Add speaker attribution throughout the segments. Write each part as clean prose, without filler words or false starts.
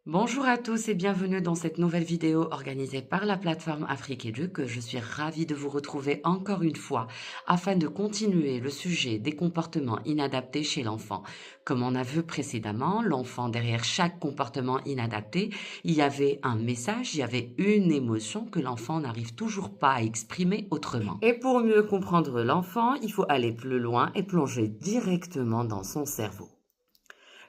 Speaker 1: Bonjour à tous et bienvenue dans cette nouvelle vidéo organisée par la plateforme Afrique Éduque. Je suis ravie de vous retrouver encore une fois afin de continuer le sujet des comportements inadaptés chez l'enfant. Comme on a vu précédemment, l'enfant, derrière chaque comportement inadapté, il y avait un message, il y avait une émotion que l'enfant n'arrive toujours pas à exprimer autrement. Et pour mieux comprendre l'enfant, il faut aller plus loin et plonger directement dans son cerveau.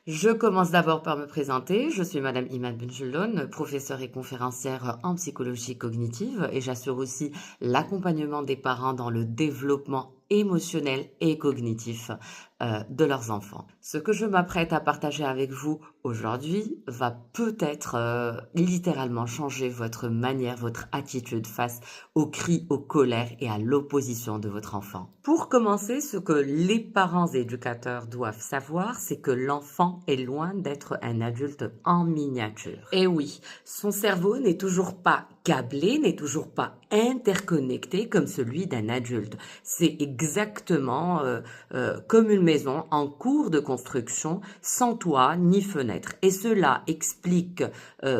Speaker 1: Je commence d'abord par me présenter. Je suis Madame Imad Benjeloun, professeure et conférencière en psychologie cognitive et j'assure aussi l'accompagnement des parents dans le développement émotionnel et cognitif de leurs enfants. Ce que je m'apprête à partager avec vous aujourd'hui va peut-être littéralement changer votre manière, votre attitude face aux cris, aux colères et à l'opposition de votre enfant. Pour commencer, ce que les parents et éducateurs doivent savoir, c'est que l'enfant est loin d'être un adulte en miniature. Et oui, son cerveau n'est toujours pas câblé, n'est toujours pas interconnecté comme celui d'un adulte. C'est exactement comme une maison en cours de construction, sans toit ni fenêtre. Et cela explique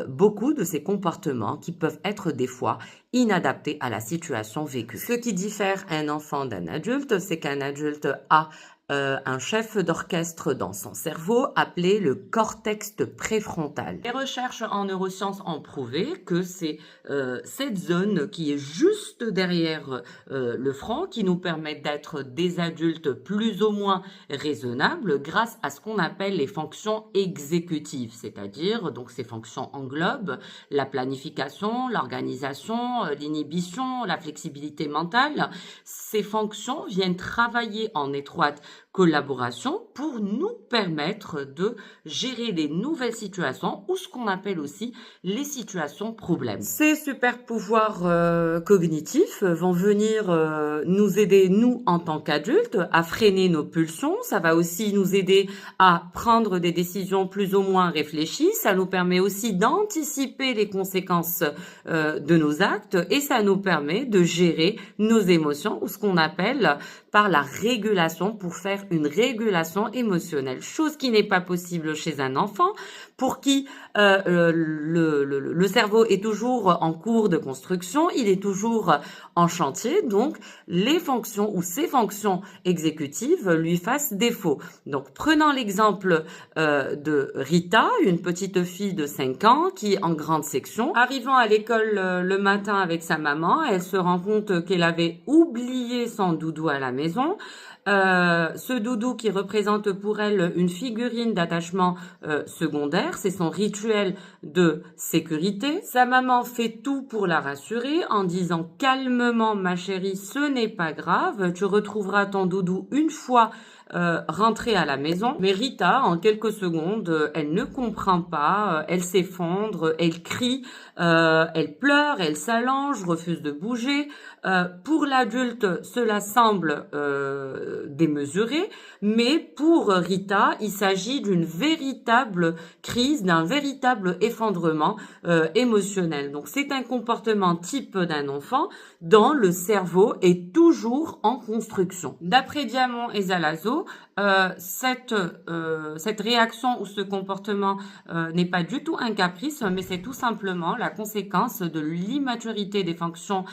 Speaker 1: beaucoup de ces comportements qui peuvent être des fois inadaptés à la situation vécue. Ce qui diffère un enfant d'un adulte, c'est qu'un adulte a un chef d'orchestre dans son cerveau appelé le cortex préfrontal. Les recherches en neurosciences ont prouvé que c'est cette zone qui est juste derrière le front qui nous permet d'être des adultes plus ou moins raisonnables grâce à ce qu'on appelle les fonctions exécutives, c'est-à-dire donc ces fonctions englobent la planification, l'organisation, l'inhibition, la flexibilité mentale. Ces fonctions viennent travailler en étroite collaboration pour nous permettre de gérer des nouvelles situations ou ce qu'on appelle aussi les situations problèmes. Ces super pouvoirs cognitifs vont venir nous aider, nous, en tant qu'adultes, à freiner nos pulsions. Ça va aussi nous aider à prendre des décisions plus ou moins réfléchies. Ça nous permet aussi d'anticiper les conséquences de nos actes et ça nous permet de gérer nos émotions ou ce qu'on appelle par la régulation pour faire une régulation émotionnelle, chose qui n'est pas possible chez un enfant pour qui le cerveau est toujours en cours de construction, il est toujours en chantier, donc les fonctions ou ces fonctions exécutives lui fassent défaut. Donc prenons l'exemple de Rita, une petite fille de 5 ans qui est en grande section. Arrivant à l'école le matin avec sa maman, elle se rend compte qu'elle avait oublié son doudou à la maison. Ce doudou qui représente pour elle une figurine d'attachement secondaire, c'est son rituel de sécurité. Sa maman fait tout pour la rassurer en disant calmement ma chérie, ce n'est pas grave, tu retrouveras ton doudou une fois rentrée à la maison. Mais Rita, en quelques secondes, elle ne comprend pas, elle s'effondre, elle crie, elle pleure, elle s'allonge, refuse de bouger. Pour l'adulte, cela semble démesuré, mais pour Rita, il s'agit d'une véritable crise, d'un véritable effondrement émotionnel. Donc c'est un comportement type d'un enfant dont le cerveau est toujours en construction. D'après Diamond et Zalazo, cette réaction ou ce comportement n'est pas du tout un caprice, mais c'est tout simplement la conséquence de l'immaturité des fonctions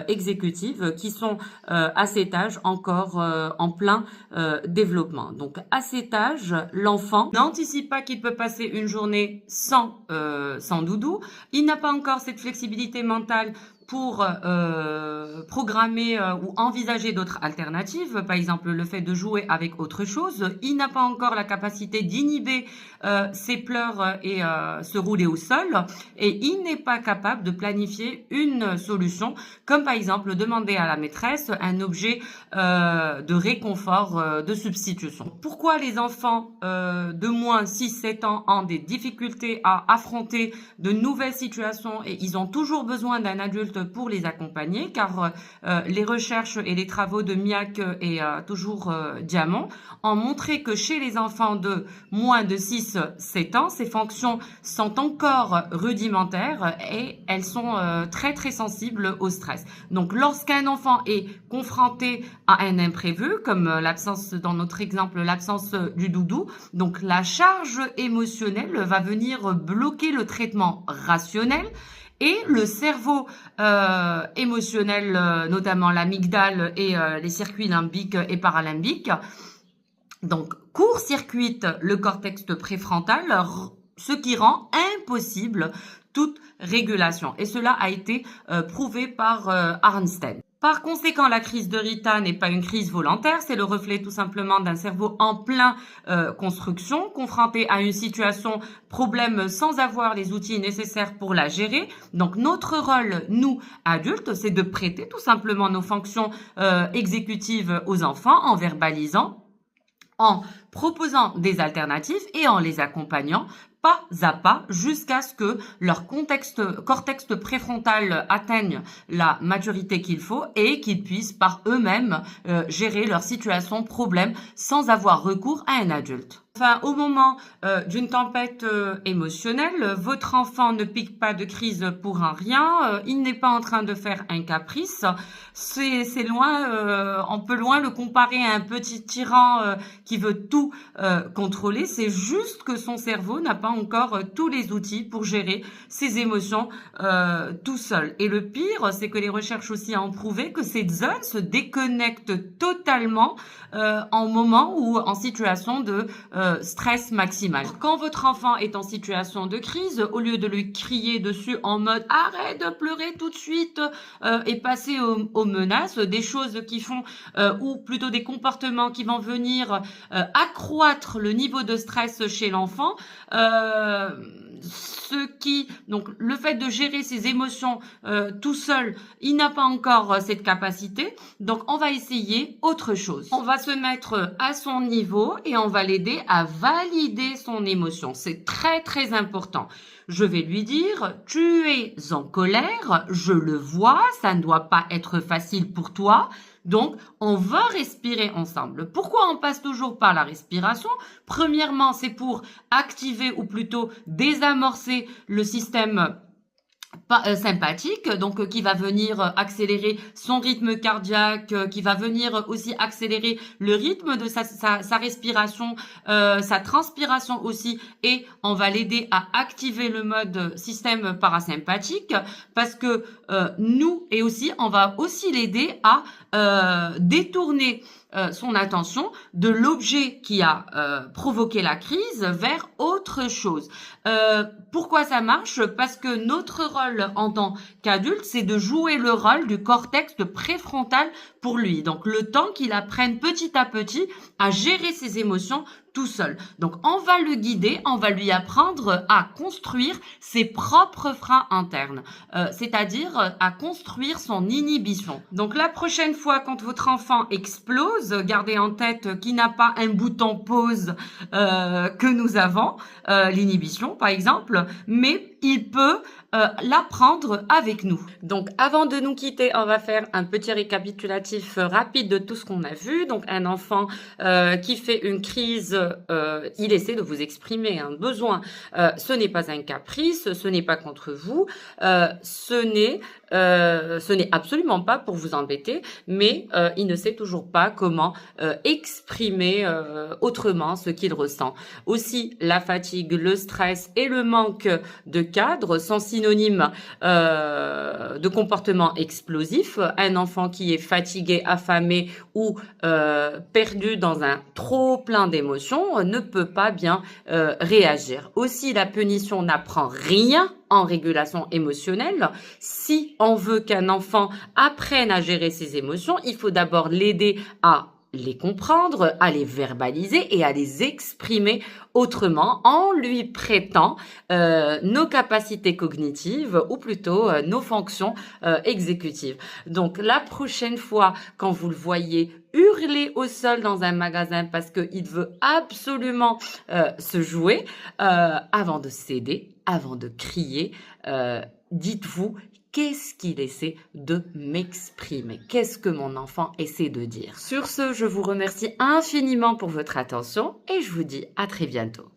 Speaker 1: exécutives qui sont à cet âge encore en plein développement. Donc à cet âge, l'enfant n'anticipe pas qu'il peut passer une journée sans doudou. Il n'a pas encore cette flexibilité mentale pour programmer ou envisager d'autres alternatives, par exemple le fait de jouer avec autre chose. Il n'a pas encore la capacité d'inhiber ses pleurs et se rouler au sol et il n'est pas capable de planifier une solution comme par exemple demander à la maîtresse un objet de réconfort, de substitution. Pourquoi les enfants de moins 6-7 ans ont des difficultés à affronter de nouvelles situations et ils ont toujours besoin d'un adulte
Speaker 2: adultes pour les accompagner, car les recherches et les travaux de Miak et toujours Diamant ont montré que chez les enfants de moins de 6-7 ans, ces fonctions sont encore rudimentaires et elles sont très très sensibles au stress. Donc lorsqu'un enfant est confronté à un imprévu, comme l'absence, dans notre exemple, l'absence du doudou, donc la charge émotionnelle va venir bloquer le traitement rationnel et le cerveau émotionnel, notamment l'amygdale et les circuits limbiques et paralimbiques, donc court-circuite le cortex préfrontal, ce qui rend impossible toute régulation. Et cela a été prouvé par Arnstein. Par conséquent, la crise de Rita n'est pas une crise volontaire, c'est le reflet tout simplement d'un cerveau en plein construction, confronté à une situation problème sans avoir les outils nécessaires pour la gérer. Donc notre rôle, nous, adultes, c'est de prêter tout simplement nos fonctions exécutives aux enfants en verbalisant, en proposant des alternatives et en les accompagnant pas à pas jusqu'à ce que leur cortex préfrontal atteigne la maturité qu'il faut et qu'ils puissent par eux-mêmes gérer leur situation problème sans avoir recours à un adulte. Enfin, au moment d'une tempête émotionnelle, votre enfant ne pique pas de crise pour un rien, il n'est pas en train de faire un caprice, c'est loin, on peut loin le comparer à un petit tyran qui veut tout contrôler, c'est juste que son cerveau n'a pas encore tous les outils pour gérer ses émotions tout seul. Et le pire, c'est que les recherches aussi ont prouvé que ces zones se déconnectent totalement en moment ou en situation de stress maximal. Quand votre enfant est en situation de crise, au lieu de lui crier dessus en mode arrête de pleurer tout de suite et passer aux menaces, des choses qui font ou plutôt des comportements qui vont venir accroître le niveau de stress chez l'enfant, donc le fait de gérer ses émotions tout seul, il n'a pas encore cette capacité, donc on va essayer autre chose. On va se mettre à son niveau et on va l'aider à valider son émotion. C'est très très important. Je vais lui dire, tu es en colère, je le vois, ça ne doit pas être facile pour toi. Donc, on va respirer ensemble. Pourquoi on passe toujours par la respiration? Premièrement, c'est pour activer ou plutôt désamorcer le système sympathique, donc qui va venir accélérer son rythme cardiaque, qui va venir aussi accélérer le rythme de sa respiration, sa transpiration aussi, et on va l'aider à activer le mode système parasympathique parce que nous, et aussi on va aussi l'aider à détourner son attention de l'objet qui a provoqué la crise vers autre chose. Pourquoi ça marche? Parce que notre rôle en tant qu'adulte, c'est de jouer le rôle du cortex préfrontal pour lui. Donc le temps qu'il apprenne petit à petit à gérer ses émotions tout seul. Donc on va le guider, on va lui apprendre à construire ses propres freins internes, c'est-à-dire à construire son inhibition. Donc la prochaine fois quand votre enfant explose, gardez en tête qu'il n'a pas un bouton pause que nous avons, l'inhibition par exemple, mais il peut l'apprendre avec nous. Donc avant de nous quitter, on va faire un petit récapitulatif rapide de tout ce qu'on a vu. Donc un enfant qui fait une crise, il essaie de vous exprimer un besoin. Ce n'est pas un caprice, ce n'est pas contre vous, ce n'est absolument pas pour vous embêter, mais il ne sait toujours pas comment exprimer autrement ce qu'il ressent. Aussi, la fatigue, le stress et le manque de cadre sont synonymes de comportement explosif. Un enfant qui est fatigué, affamé ou perdu dans un trop plein d'émotions ne peut pas bien réagir. Aussi, la punition n'apprend rien en régulation émotionnelle. Si on veut qu'un enfant apprenne à gérer ses émotions, il faut d'abord l'aider à les comprendre, à les verbaliser et à les exprimer autrement en lui prêtant nos capacités cognitives ou plutôt nos fonctions exécutives. Donc la prochaine fois quand vous le voyez hurler au sol dans un magasin parce qu'il veut absolument se jouer, avant de céder, avant de crier, dites-vous
Speaker 1: qu'est-ce qu'il essaie de m'exprimer? Qu'est-ce que mon enfant essaie de dire? Sur ce, je vous remercie infiniment pour votre attention et je vous dis à très bientôt.